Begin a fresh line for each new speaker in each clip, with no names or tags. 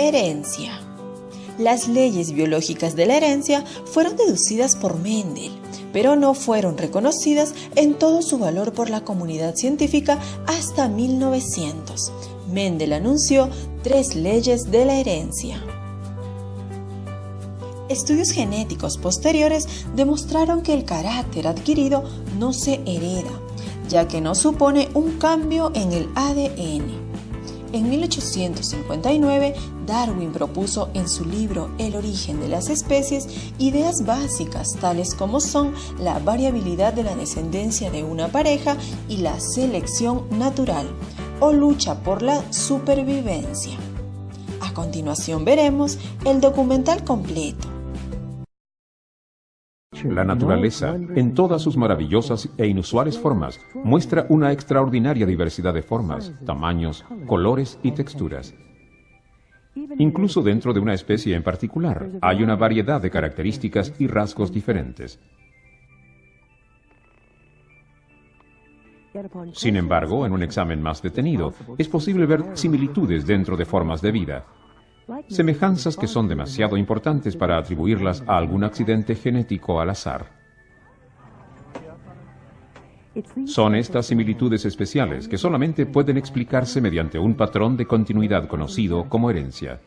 Herencia. Las leyes biológicas de la herencia fueron deducidas por Mendel, pero no fueron reconocidas en todo su valor por la comunidad científica hasta 1900. Mendel anunció 3 leyes de la herencia. Estudios genéticos posteriores demostraron que el carácter adquirido no se hereda, ya que no supone un cambio en el ADN. En 1859, Darwin propuso en su libro El origen de las especies ideas básicas tales como son la variabilidad de la descendencia de una pareja y la selección natural, o lucha por la supervivencia. A continuación veremos el documental completo.
La naturaleza, en todas sus maravillosas e inusuales formas, muestra una extraordinaria diversidad de formas, tamaños, colores y texturas. Incluso dentro de una especie en particular, hay una variedad de características y rasgos diferentes. Sin embargo, en un examen más detenido, es posible ver similitudes dentro de formas de vida, semejanzas que son demasiado importantes para atribuirlas a algún accidente genético al azar. Son estas similitudes especiales que solamente pueden explicarse mediante un patrón de continuidad conocido como herencia.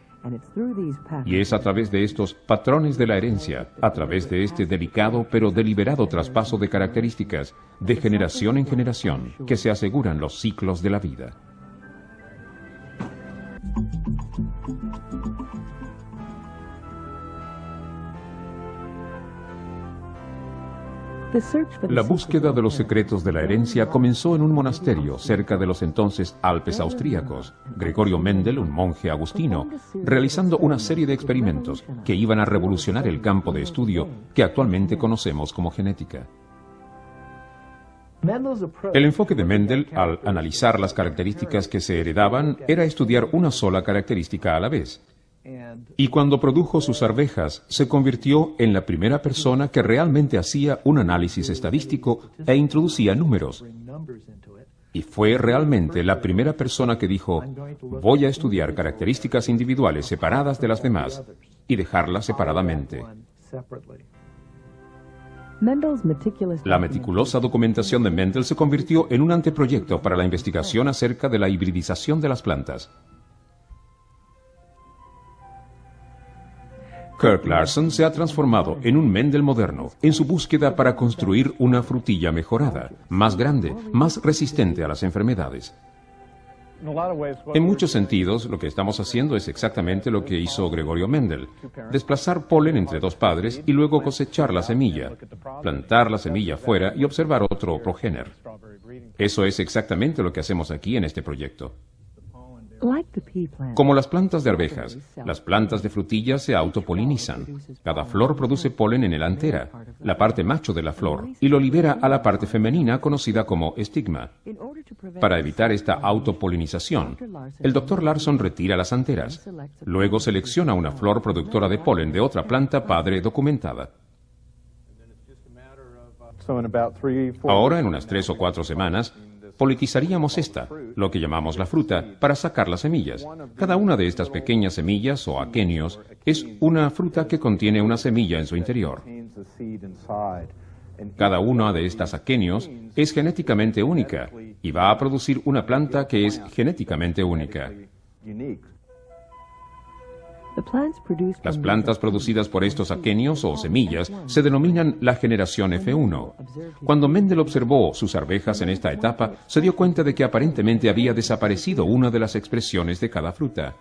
Y es a través de estos patrones de la herencia, a través de este delicado pero deliberado traspaso de características, de generación en generación, que se aseguran los ciclos de la vida. La búsqueda de los secretos de la herencia comenzó en un monasterio cerca de los entonces Alpes austríacos. Gregorio Mendel, un monje agustino, realizando una serie de experimentos que iban a revolucionar el campo de estudio que actualmente conocemos como genética. El enfoque de Mendel al analizar las características que se heredaban era estudiar una sola característica a la vez. Y cuando produjo sus arvejas, se convirtió en la primera persona que realmente hacía un análisis estadístico e introducía números. Y fue realmente la primera persona que dijo, voy a estudiar características individuales separadas de las demás y dejarlas separadamente. La meticulosa documentación de Mendel se convirtió en un anteproyecto para la investigación acerca de la hibridización de las plantas. Kirk Larson se ha transformado en un Mendel moderno en su búsqueda para construir una frutilla mejorada, más grande, más resistente a las enfermedades. En muchos sentidos, lo que estamos haciendo es exactamente lo que hizo Gregorio Mendel: desplazar polen entre 2 padres y luego cosechar la semilla, plantar la semilla fuera y observar otro progéner. Eso es exactamente lo que hacemos aquí en este proyecto. Como las plantas de arvejas, las plantas de frutillas se autopolinizan. Cada flor produce polen en el antera, la parte macho de la flor, y lo libera a la parte femenina conocida como estigma. Para evitar esta autopolinización, el Dr. Larson retira las anteras. Luego selecciona una flor productora de polen de otra planta padre documentada. Ahora, en unas 3 o 4 semanas, politizaríamos esta, lo que llamamos la fruta, para sacar las semillas. Cada una de estas pequeñas semillas o aquenios es una fruta que contiene una semilla en su interior. Cada una de estas aquenios es genéticamente única y va a producir una planta que es genéticamente única. Las plantas producidas por estos aquenios o semillas se denominan la generación F1. Cuando Mendel observó sus arvejas en esta etapa, se dio cuenta de que aparentemente había desaparecido una de las expresiones de cada fruta.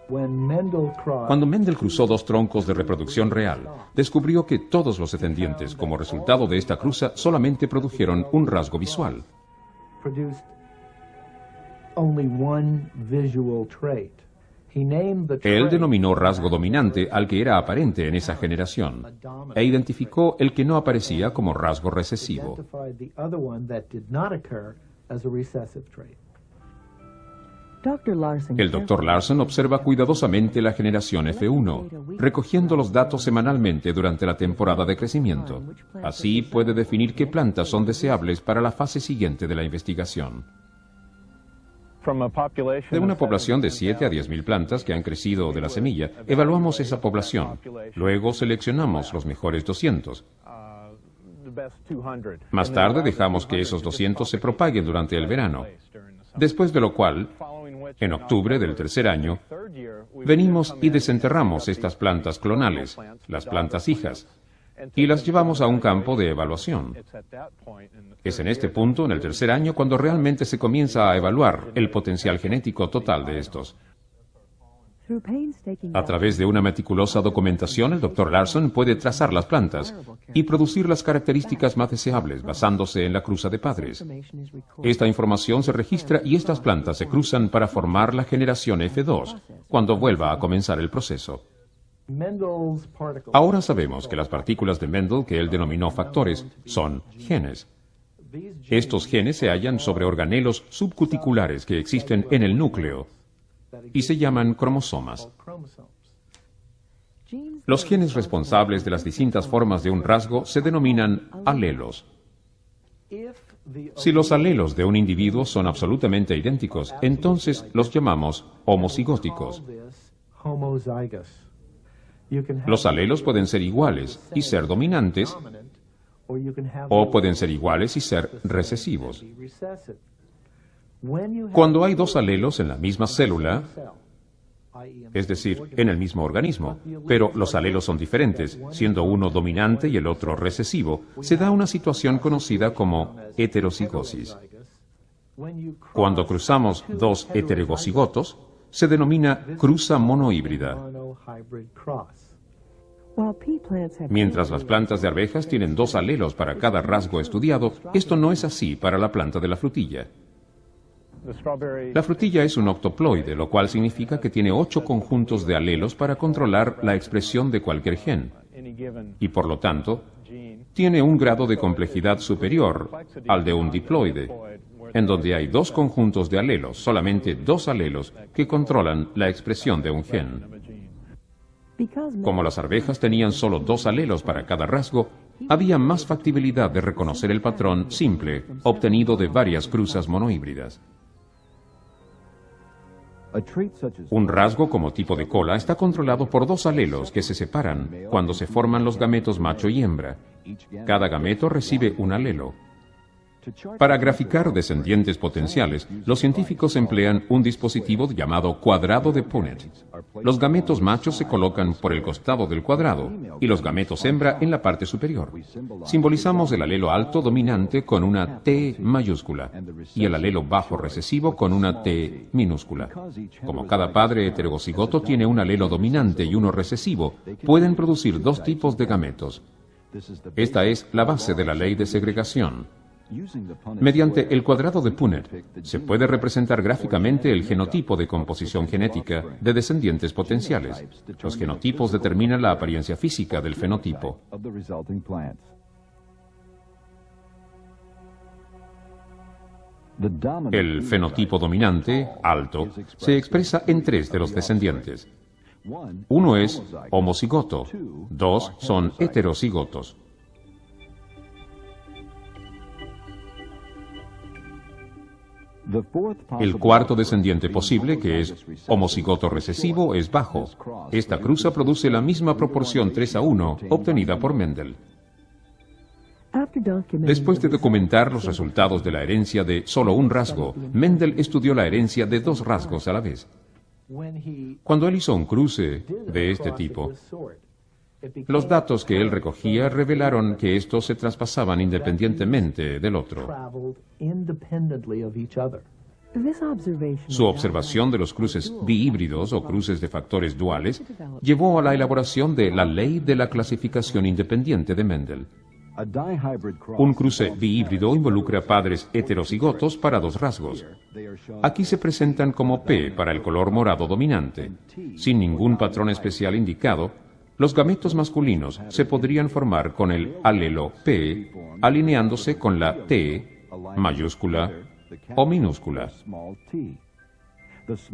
Cuando Mendel cruzó 2 troncos de reproducción real, descubrió que todos los descendientes, como resultado de esta cruza, solamente produjeron un rasgo visual. Él denominó rasgo dominante al que era aparente en esa generación e identificó el que no aparecía como rasgo recesivo. El Dr. Larson observa cuidadosamente la generación F1, recogiendo los datos semanalmente durante la temporada de crecimiento. Así puede definir qué plantas son deseables para la fase siguiente de la investigación. De una población de 7 a 10.000 plantas que han crecido de la semilla, evaluamos esa población. Luego seleccionamos los mejores 200. Más tarde dejamos que esos 200 se propaguen durante el verano. Después de lo cual, en octubre del tercer año, venimos y desenterramos estas plantas clonales, las plantas hijas, y las llevamos a un campo de evaluación. Es en este punto, en el tercer año, cuando realmente se comienza a evaluar el potencial genético total de estos. A través de una meticulosa documentación, el Dr. Larson puede trazar las plantas y producir las características más deseables basándose en la cruza de padres. Esta información se registra y estas plantas se cruzan para formar la generación F2, cuando vuelva a comenzar el proceso. Ahora sabemos que las partículas de Mendel, que él denominó factores, son genes. Estos genes se hallan sobre organelos subcuticulares que existen en el núcleo y se llaman cromosomas. Los genes responsables de las distintas formas de un rasgo se denominan alelos. Si los alelos de un individuo son absolutamente idénticos, entonces los llamamos homocigóticos. Los alelos pueden ser iguales y ser dominantes, o pueden ser iguales y ser recesivos. Cuando hay dos alelos en la misma célula, es decir, en el mismo organismo, pero los alelos son diferentes, siendo uno dominante y el otro recesivo, se da una situación conocida como heterocigosis. Cuando cruzamos dos heterocigotos, se denomina cruza monohíbrida. Mientras las plantas de arvejas tienen dos alelos para cada rasgo estudiado, esto no es así para la planta de la frutilla. La frutilla es un octoploide, lo cual significa que tiene 8 conjuntos de alelos para controlar la expresión de cualquier gen, y por lo tanto, tiene un grado de complejidad superior al de un diploide, en donde hay 2 conjuntos de alelos, solamente 2 alelos, que controlan la expresión de un gen. Como las arvejas tenían solo 2 alelos para cada rasgo, había más factibilidad de reconocer el patrón simple, obtenido de varias cruzas monohíbridas. Un rasgo como tipo de cola está controlado por 2 alelos que se separan cuando se forman los gametos macho y hembra. Cada gameto recibe un alelo. Para graficar descendientes potenciales, los científicos emplean un dispositivo llamado cuadrado de Punnett. Los gametos machos se colocan por el costado del cuadrado y los gametos hembra en la parte superior. Simbolizamos el alelo alto dominante con una T mayúscula y el alelo bajo recesivo con una T minúscula. Como cada padre heterocigoto tiene un alelo dominante y uno recesivo, pueden producir 2 tipos de gametos. Esta es la base de la ley de segregación. Mediante el cuadrado de Punnett se puede representar gráficamente el genotipo de composición genética de descendientes potenciales. Los genotipos determinan la apariencia física del fenotipo. El fenotipo dominante, alto, se expresa en 3 de los descendientes. Uno es homocigoto, 2 son heterocigotos. El cuarto descendiente posible, que es homocigoto recesivo, es bajo. Esta cruza produce la misma proporción 3:1 obtenida por Mendel. Después de documentar los resultados de la herencia de solo un rasgo, Mendel estudió la herencia de 2 rasgos a la vez. Cuando él hizo un cruce de este tipo, los datos que él recogía revelaron que estos se traspasaban independientemente del otro. Su observación de los cruces bihíbridos o cruces de factores duales llevó a la elaboración de la ley de la clasificación independiente de Mendel. Un cruce bihíbrido involucra padres heterocigotos para 2 rasgos. Aquí se presentan como P para el color morado dominante. Sin ningún patrón especial indicado, los gametos masculinos se podrían formar con el alelo P, alineándose con la T mayúscula o minúscula.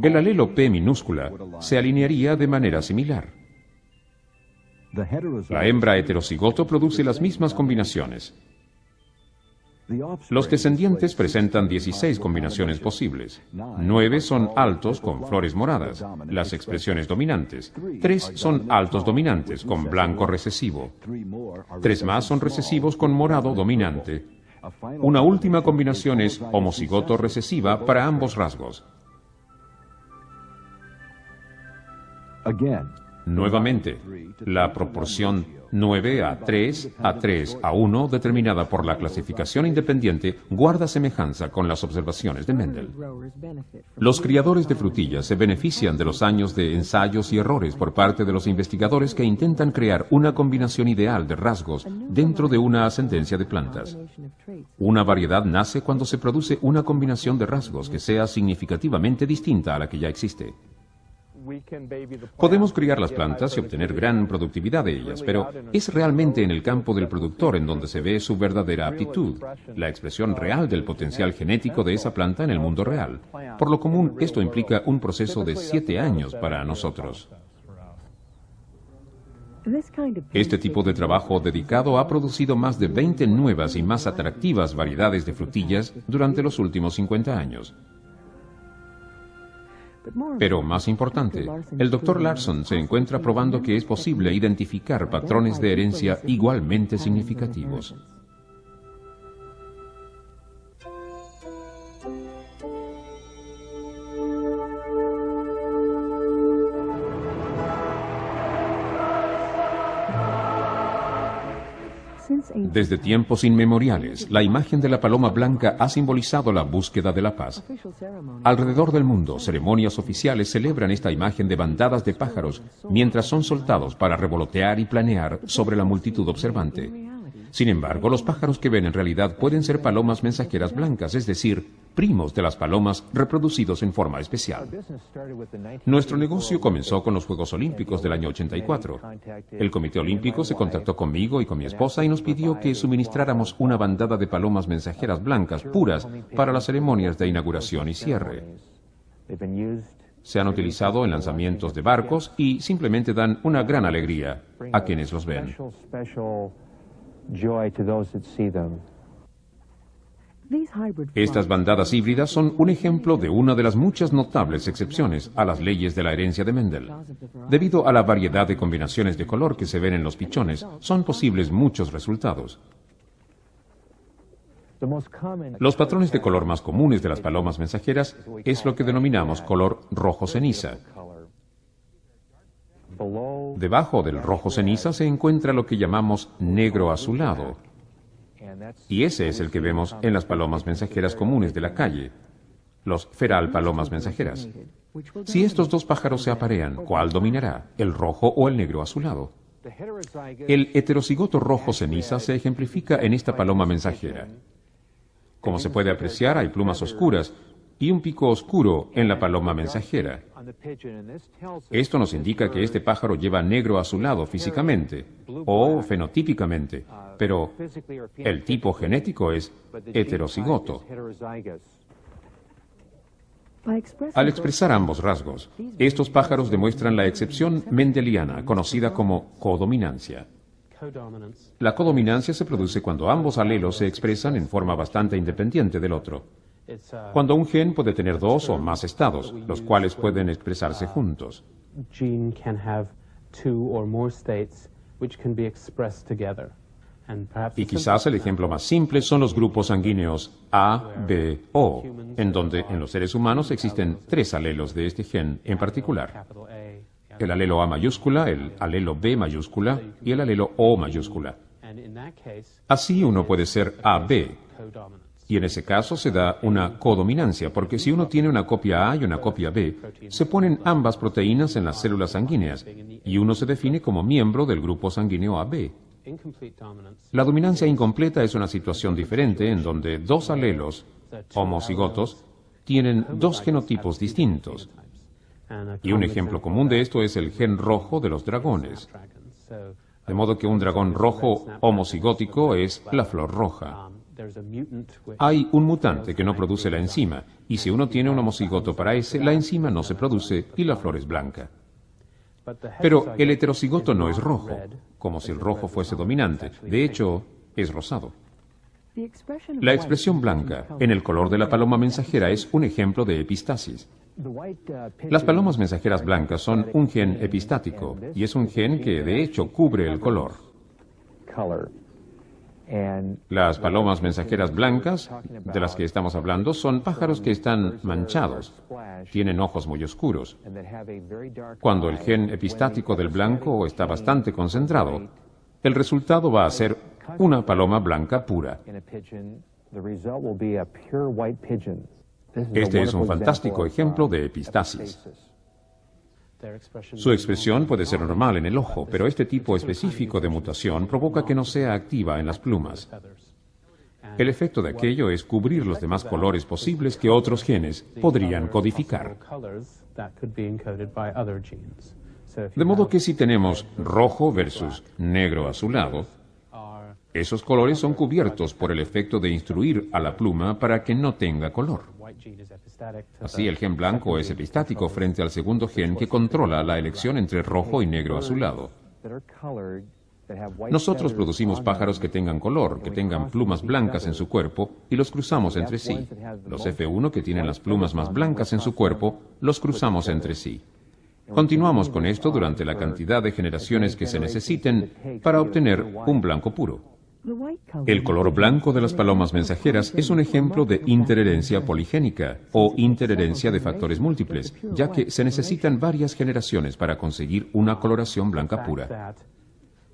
El alelo P minúscula se alinearía de manera similar. La hembra heterocigoto produce las mismas combinaciones. Los descendientes presentan 16 combinaciones posibles. 9 son altos con flores moradas, las expresiones dominantes. 3 son altos dominantes con blanco recesivo. 3 más son recesivos con morado dominante. Una última combinación es homocigoto recesiva para ambos rasgos. Nuevamente, la proporción 9 a 3 a 3 a 1, determinada por la clasificación independiente, guarda semejanza con las observaciones de Mendel. Los criadores de frutillas se benefician de los años de ensayos y errores por parte de los investigadores que intentan crear una combinación ideal de rasgos dentro de una ascendencia de plantas. Una variedad nace cuando se produce una combinación de rasgos que sea significativamente distinta a la que ya existe. Podemos criar las plantas y obtener gran productividad de ellas, pero es realmente en el campo del productor en donde se ve su verdadera aptitud, la expresión real del potencial genético de esa planta en el mundo real. Por lo común, esto implica un proceso de 7 años para nosotros. Este tipo de trabajo dedicado ha producido más de 20 nuevas y más atractivas variedades de frutillas durante los últimos 50 años. Pero más importante, el Dr. Larson se encuentra probando que es posible identificar patrones de herencia igualmente significativos. Desde tiempos inmemoriales, la imagen de la paloma blanca ha simbolizado la búsqueda de la paz. Alrededor del mundo, ceremonias oficiales celebran esta imagen de bandadas de pájaros mientras son soltados para revolotear y planear sobre la multitud observante. Sin embargo, los pájaros que ven en realidad pueden ser palomas mensajeras blancas, es decir, primos de las palomas reproducidos en forma especial. Nuestro negocio comenzó con los Juegos Olímpicos del año 84. El Comité Olímpico se contactó conmigo y con mi esposa y nos pidió que suministráramos una bandada de palomas mensajeras blancas puras para las ceremonias de inauguración y cierre. Se han utilizado en lanzamientos de barcos y simplemente dan una gran alegría a quienes los ven. Estas bandadas híbridas son un ejemplo de una de las muchas notables excepciones a las leyes de la herencia de Mendel. Debido a la variedad de combinaciones de color que se ven en los pichones, son posibles muchos resultados. Los patrones de color más comunes de las palomas mensajeras es lo que denominamos color rojo ceniza. Debajo del rojo ceniza se encuentra lo que llamamos negro azulado. Y ese es el que vemos en las palomas mensajeras comunes de la calle, los feral palomas mensajeras. Si estos dos pájaros se aparean, ¿cuál dominará, el rojo o el negro azulado? El heterocigoto rojo ceniza se ejemplifica en esta paloma mensajera. Como se puede apreciar, hay plumas oscuras y un pico oscuro en la paloma mensajera. Esto nos indica que este pájaro lleva negro azulado físicamente o fenotípicamente, pero el tipo genético es heterocigoto. Al expresar ambos rasgos, estos pájaros demuestran la excepción mendeliana, conocida como codominancia. La codominancia se produce cuando ambos alelos se expresan en forma bastante independiente del otro. Cuando un gen puede tener dos o más estados, los cuales pueden expresarse juntos. Y quizás el ejemplo más simple son los grupos sanguíneos A, B, O, en donde en los seres humanos existen 3 alelos de este gen en particular. El alelo A mayúscula, el alelo B mayúscula y el alelo O mayúscula. Así uno puede ser AB, y en ese caso se da una codominancia, porque si uno tiene una copia A y una copia B, se ponen ambas proteínas en las células sanguíneas, y uno se define como miembro del grupo sanguíneo AB. La dominancia incompleta es una situación diferente en donde 2 alelos homocigotos tienen 2 genotipos distintos. Y un ejemplo común de esto es el gen rojo de los dragones. De modo que un dragón rojo homocigótico es la flor roja. Hay un mutante que no produce la enzima, y si uno tiene un homocigoto para ese, la enzima no se produce y la flor es blanca. Pero el heterocigoto no es rojo, como si el rojo fuese dominante. De hecho, es rosado. La expresión blanca en el color de la paloma mensajera es un ejemplo de epistasis. Las palomas mensajeras blancas son un gen epistático y es un gen que de hecho cubre el color. Las palomas mensajeras blancas, de las que estamos hablando, son pájaros que están manchados, tienen ojos muy oscuros. Cuando el gen epistático del blanco está bastante concentrado, el resultado va a ser una paloma blanca pura. Este es un fantástico ejemplo de epistasis. Su expresión puede ser normal en el ojo, pero este tipo específico de mutación provoca que no sea activa en las plumas. El efecto de aquello es cubrir los demás colores posibles que otros genes podrían codificar. De modo que si tenemos rojo versus negro azulado, esos colores son cubiertos por el efecto de instruir a la pluma para que no tenga color. Así, el gen blanco es epistático frente al segundo gen que controla la elección entre rojo y negro azulado. Nosotros producimos pájaros que tengan color, que tengan plumas blancas en su cuerpo, y los cruzamos entre sí. Los F1 que tienen las plumas más blancas en su cuerpo, los cruzamos entre sí. Continuamos con esto durante la cantidad de generaciones que se necesiten para obtener un blanco puro. El color blanco de las palomas mensajeras es un ejemplo de interherencia poligénica o interherencia de factores múltiples, ya que se necesitan varias generaciones para conseguir una coloración blanca pura.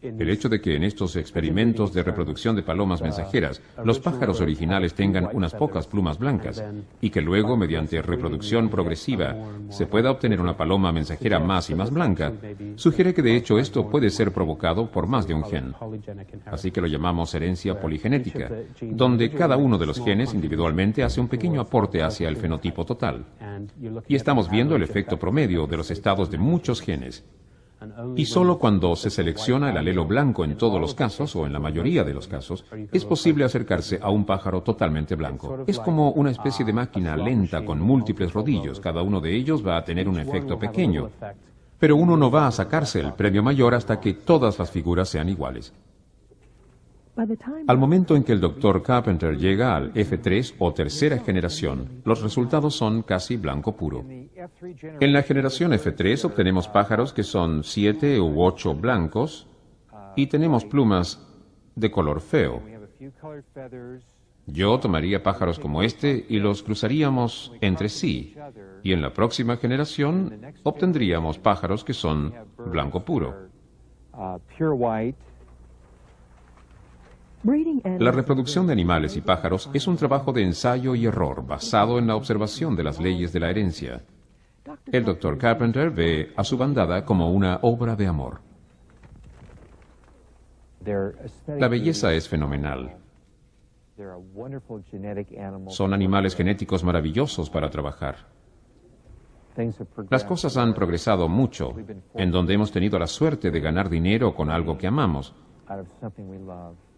El hecho de que en estos experimentos de reproducción de palomas mensajeras los pájaros originales tengan unas pocas plumas blancas y que luego, mediante reproducción progresiva, se pueda obtener una paloma mensajera más y más blanca, sugiere que de hecho esto puede ser provocado por más de un gen. Así que lo llamamos herencia poligenética, donde cada uno de los genes individualmente hace un pequeño aporte hacia el fenotipo total. Y estamos viendo el efecto promedio de los estados de muchos genes. Y solo cuando se selecciona el alelo blanco en todos los casos, o en la mayoría de los casos, es posible acercarse a un pájaro totalmente blanco. Es como una especie de máquina lenta con múltiples rodillos. Cada uno de ellos va a tener un efecto pequeño. Pero uno no va a sacarse el premio mayor hasta que todas las figuras sean iguales. Al momento en que el Dr. Carpenter llega al F3 o tercera generación, los resultados son casi blanco puro. En la generación F3 obtenemos pájaros que son 7 u 8 blancos y tenemos plumas de color feo. Yo tomaría pájaros como este y los cruzaríamos entre sí, y en la próxima generación obtendríamos pájaros que son blanco puro. La reproducción de animales y pájaros es un trabajo de ensayo y error basado en la observación de las leyes de la herencia. El Dr. Carpenter ve a su bandada como una obra de amor. La belleza es fenomenal. Son animales genéticos maravillosos para trabajar. Las cosas han progresado mucho, en donde hemos tenido la suerte de ganar dinero con algo que amamos.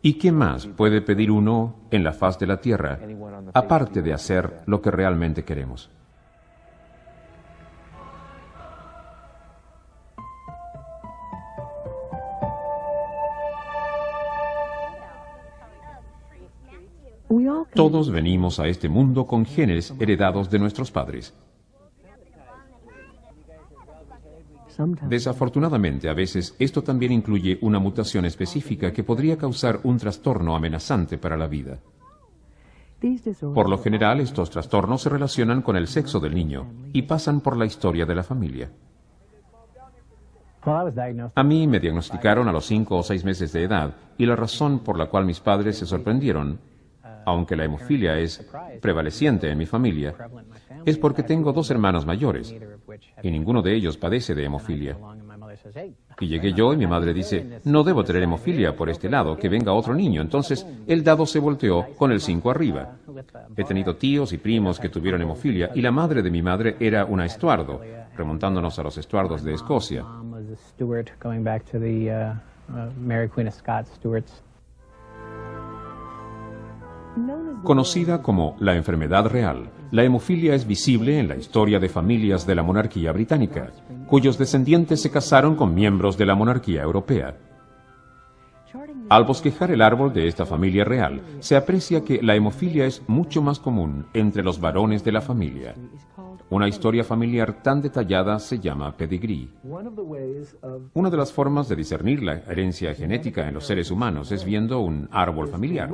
¿Y qué más puede pedir uno en la faz de la tierra, aparte de hacer lo que realmente queremos? Todos venimos a este mundo con genes heredados de nuestros padres. Desafortunadamente, a veces, esto también incluye una mutación específica que podría causar un trastorno amenazante para la vida. Por lo general, estos trastornos se relacionan con el sexo del niño y pasan por la historia de la familia. A mí me diagnosticaron a los 5 o 6 meses de edad, y la razón por la cual mis padres se sorprendieron, aunque la hemofilia es prevaleciente en mi familia, es porque tengo 2 hermanos mayores, y ninguno de ellos padece de hemofilia. Y llegué yo y mi madre dice, no debo tener hemofilia por este lado, que venga otro niño. Entonces el dado se volteó con el 5 arriba. He tenido tíos y primos que tuvieron hemofilia, y la madre de mi madre era una Estuardo, remontándonos a los Estuardos de Escocia. Conocida como la enfermedad real, la hemofilia es visible en la historia de familias de la monarquía británica, cuyos descendientes se casaron con miembros de la monarquía europea. Al bosquejar el árbol de esta familia real, se aprecia que la hemofilia es mucho más común entre los varones de la familia. Una historia familiar tan detallada se llama pedigrí. Una de las formas de discernir la herencia genética en los seres humanos es viendo un árbol familiar.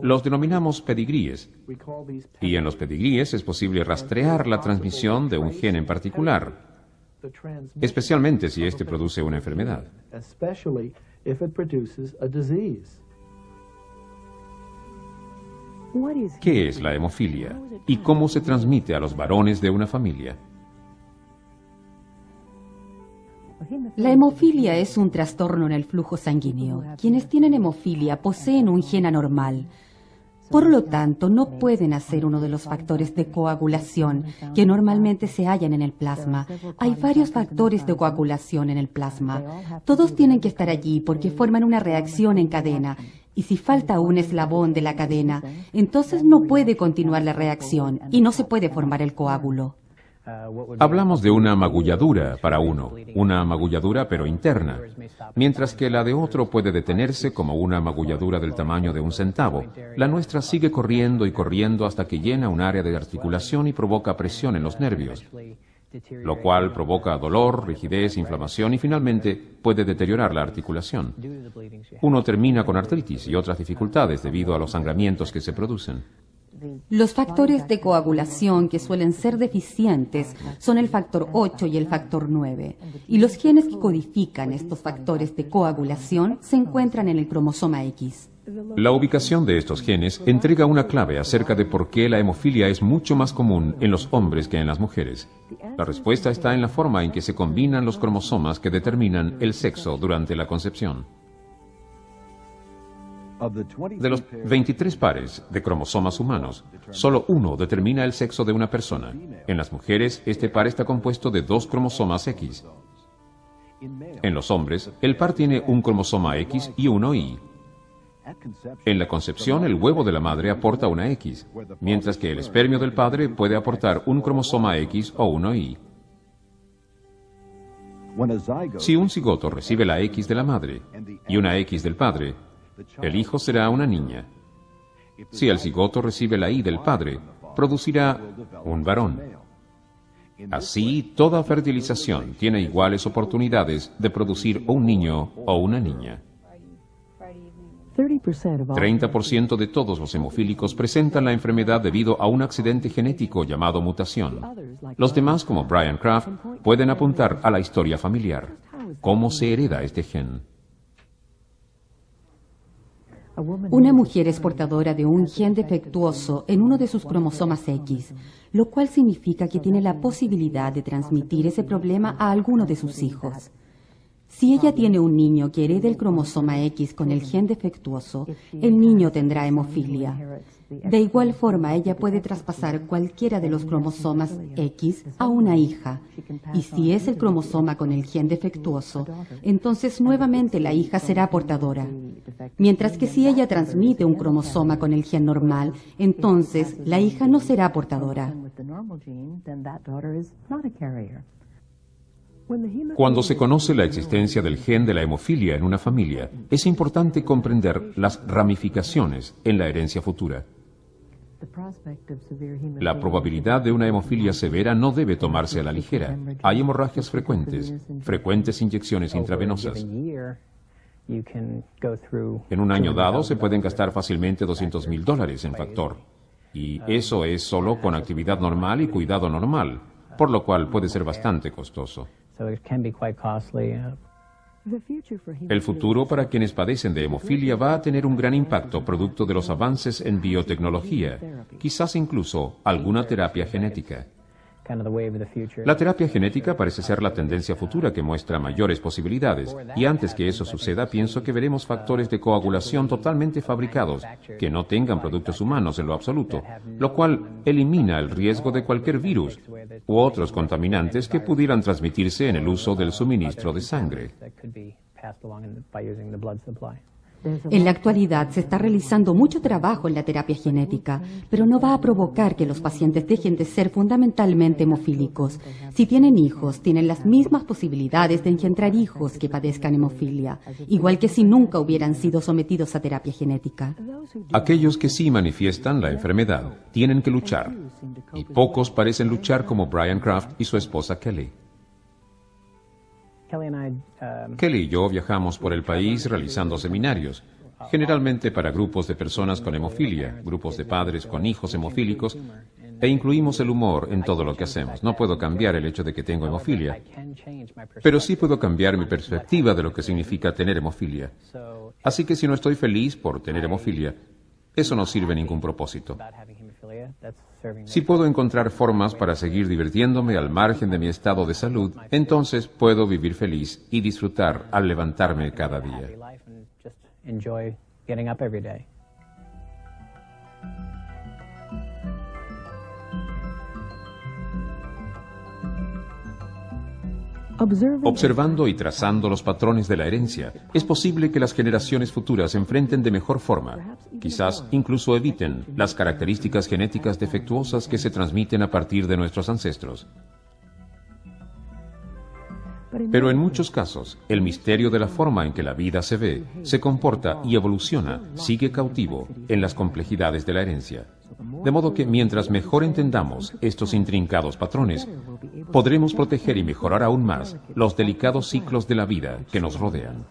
Los denominamos pedigríes, y en los pedigríes es posible rastrear la transmisión de un gen en particular, especialmente si éste produce una enfermedad. ¿Qué es la hemofilia? ¿Y cómo se transmite a los varones de una familia?
La hemofilia es un trastorno en el flujo sanguíneo. Quienes tienen hemofilia poseen un gen anormal. Por lo tanto, no pueden hacer uno de los factores de coagulación que normalmente se hallan en el plasma. Hay varios factores de coagulación en el plasma. Todos tienen que estar allí porque forman una reacción en cadena. Y si falta un eslabón de la cadena, entonces no puede continuar la reacción y no se puede formar el coágulo.
Hablamos de una magulladura para uno, una magulladura pero interna, mientras que la de otro puede detenerse como una magulladura del tamaño de un centavo. La nuestra sigue corriendo y corriendo hasta que llena un área de articulación y provoca presión en los nervios, lo cual provoca dolor, rigidez, inflamación y finalmente puede deteriorar la articulación. Uno termina con artritis y otras dificultades debido a los sangramientos que se producen.
Los factores de coagulación que suelen ser deficientes son el factor 8 y el factor 9, y los genes que codifican estos factores de coagulación se encuentran en el cromosoma X.
La ubicación de estos genes entrega una clave acerca de por qué la hemofilia es mucho más común en los hombres que en las mujeres. La respuesta está en la forma en que se combinan los cromosomas que determinan el sexo durante la concepción. De los 23 pares de cromosomas humanos, solo uno determina el sexo de una persona. En las mujeres, este par está compuesto de 2 cromosomas X. En los hombres, el par tiene un cromosoma X y uno Y. En la concepción, el huevo de la madre aporta una X, mientras que el espermio del padre puede aportar un cromosoma X o uno Y. Si un cigoto recibe la X de la madre y una X del padre, el hijo será una niña. Si el cigoto recibe la Y del padre, producirá un varón. Así, toda fertilización tiene iguales oportunidades de producir un niño o una niña. 30% de todos los hemofílicos presentan la enfermedad debido a un accidente genético llamado mutación. Los demás, como Brian Kraft, pueden apuntar a la historia familiar. ¿Cómo se hereda este gen?
Una mujer es portadora de un gen defectuoso en uno de sus cromosomas X, lo cual significa que tiene la posibilidad de transmitir ese problema a alguno de sus hijos. Si ella tiene un niño que herede el cromosoma X con el gen defectuoso, el niño tendrá hemofilia. De igual forma, ella puede traspasar cualquiera de los cromosomas X a una hija. Y si es el cromosoma con el gen defectuoso, entonces nuevamente la hija será portadora. Mientras que si ella transmite un cromosoma con el gen normal, entonces la hija no será portadora.
Cuando se conoce la existencia del gen de la hemofilia en una familia, es importante comprender las ramificaciones en la herencia futura. La probabilidad de una hemofilia severa no debe tomarse a la ligera. Hay hemorragias frecuentes inyecciones intravenosas. En un año dado se pueden gastar fácilmente $200,000 en factor. Y eso es solo con actividad normal y cuidado normal, por lo cual puede ser bastante costoso. El futuro para quienes padecen de hemofilia va a tener un gran impacto producto de los avances en biotecnología, quizás incluso alguna terapia genética. La terapia genética parece ser la tendencia futura que muestra mayores posibilidades, y antes que eso suceda, pienso que veremos factores de coagulación totalmente fabricados, que no tengan productos humanos en lo absoluto, lo cual elimina el riesgo de cualquier virus u otros contaminantes que pudieran transmitirse en el uso del suministro de sangre.
En la actualidad se está realizando mucho trabajo en la terapia genética, pero no va a provocar que los pacientes dejen de ser fundamentalmente hemofílicos. Si tienen hijos, tienen las mismas posibilidades de engendrar hijos que padezcan hemofilia, igual que si nunca hubieran sido sometidos a terapia genética.
Aquellos que sí manifiestan la enfermedad tienen que luchar, y pocos parecen luchar como Brian Kraft y su esposa Kelly. Kelly y yo viajamos por el país realizando seminarios, generalmente para grupos de personas con hemofilia, grupos de padres con hijos hemofílicos, e incluimos el humor en todo lo que hacemos. No puedo cambiar el hecho de que tengo hemofilia, pero sí puedo cambiar mi perspectiva de lo que significa tener hemofilia. Así que si no estoy feliz por tener hemofilia, eso no sirve ningún propósito. Si puedo encontrar formas para seguir divirtiéndome al margen de mi estado de salud, entonces puedo vivir feliz y disfrutar al levantarme cada día. Observando y trazando los patrones de la herencia, es posible que las generaciones futuras enfrenten de mejor forma, quizás incluso eviten las características genéticas defectuosas que se transmiten a partir de nuestros ancestros. Pero en muchos casos, el misterio de la forma en que la vida se ve, se comporta y evoluciona sigue cautivo en las complejidades de la herencia. De modo que mientras mejor entendamos estos intrincados patrones, podremos proteger y mejorar aún más los delicados ciclos de la vida que nos rodean.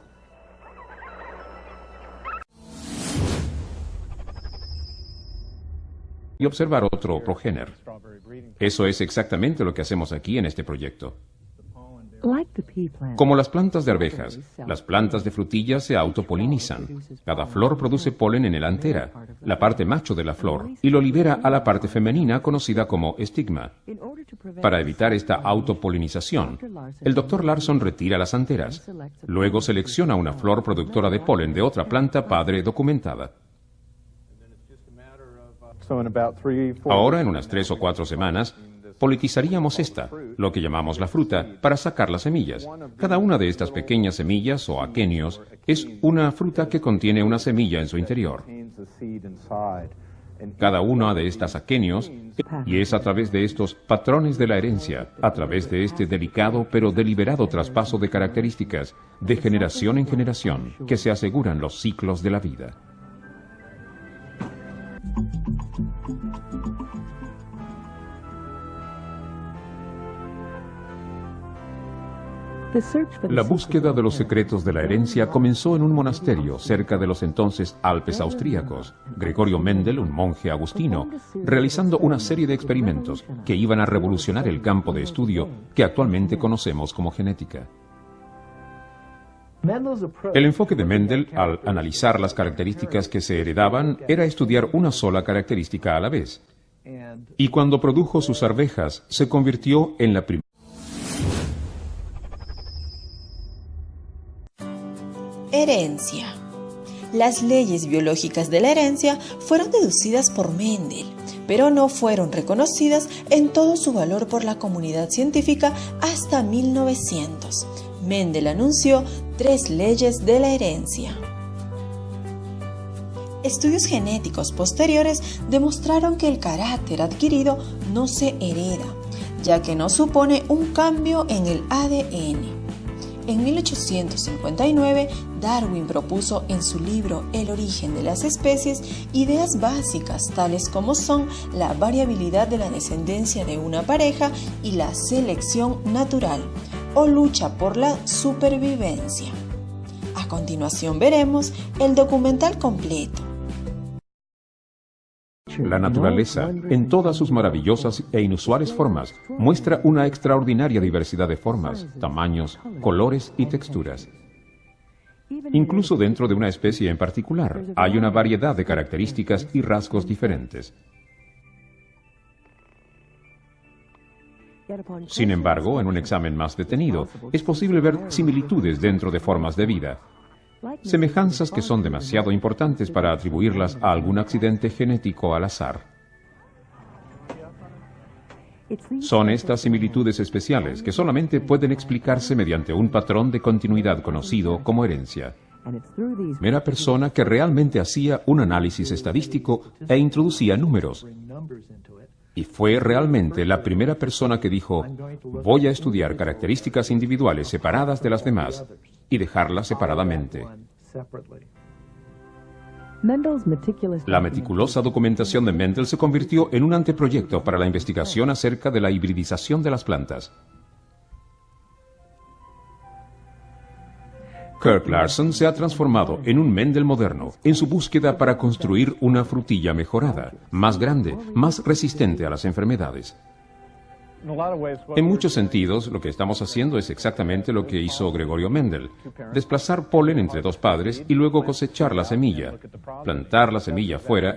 Y observar otro progéner. Eso es exactamente lo que hacemos aquí en este proyecto. Como las plantas de arvejas, las plantas de frutillas se autopolinizan. Cada flor produce polen en el antera, la parte macho de la flor, y lo libera a la parte femenina conocida como estigma. Para evitar esta autopolinización, el Dr. Larson retira las anteras. Luego selecciona una flor productora de polen de otra planta padre documentada. Ahora, en unas 3 o 4 semanas, politizaríamos esta, lo que llamamos la fruta, para sacar las semillas. Cada una de estas pequeñas semillas o aquenios es una fruta que contiene una semilla en su interior. Cada una de estas aquenios, y es a través de estos patrones de la herencia, a través de este delicado pero deliberado traspaso de características, de generación en generación, que se aseguran los ciclos de la vida. La búsqueda de los secretos de la herencia comenzó en un monasterio cerca de los entonces Alpes austríacos. Gregorio Mendel, un monje agustino, realizando una serie de experimentos que iban a revolucionar el campo de estudio que actualmente conocemos como genética. El enfoque de Mendel, al analizar las características que se heredaban, era estudiar una sola característica a la vez. Y cuando produjo sus arvejas, se convirtió en la primera.
Herencia. Las leyes biológicas de la herencia fueron deducidas por Mendel, pero no fueron reconocidas en todo su valor por la comunidad científica hasta 1900. Mendel anunció 3 leyes de la herencia. Estudios genéticos posteriores demostraron que el carácter adquirido no se hereda, ya que no supone un cambio en el ADN. En 1859, Darwin propuso en su libro El origen de las especies ideas básicas tales como son la variabilidad de la descendencia de una pareja y la selección natural, o lucha por la supervivencia. A continuación veremos el documental completo.
La naturaleza, en todas sus maravillosas e inusuales formas, muestra una extraordinaria diversidad de formas, tamaños, colores y texturas. Incluso dentro de una especie en particular, hay una variedad de características y rasgos diferentes. Sin embargo, en un examen más detenido, es posible ver similitudes dentro de formas de vida, semejanzas que son demasiado importantes para atribuirlas a algún accidente genético al azar. Son estas similitudes especiales que solamente pueden explicarse mediante un patrón de continuidad conocido como herencia. Primera persona que realmente hacía un análisis estadístico e introducía números. Y fue realmente la primera persona que dijo, voy a estudiar características individuales separadas de las demás y dejarlas separadamente. La meticulosa documentación de Mendel se convirtió en un anteproyecto para la investigación acerca de la hibridización de las plantas. Kirk Larson se ha transformado en un Mendel moderno en su búsqueda para construir una frutilla mejorada, más grande, más resistente a las enfermedades. En muchos sentidos, lo que estamos haciendo es exactamente lo que hizo Gregorio Mendel: desplazar polen entre dos padres y luego cosechar la semilla, plantar la semilla fuera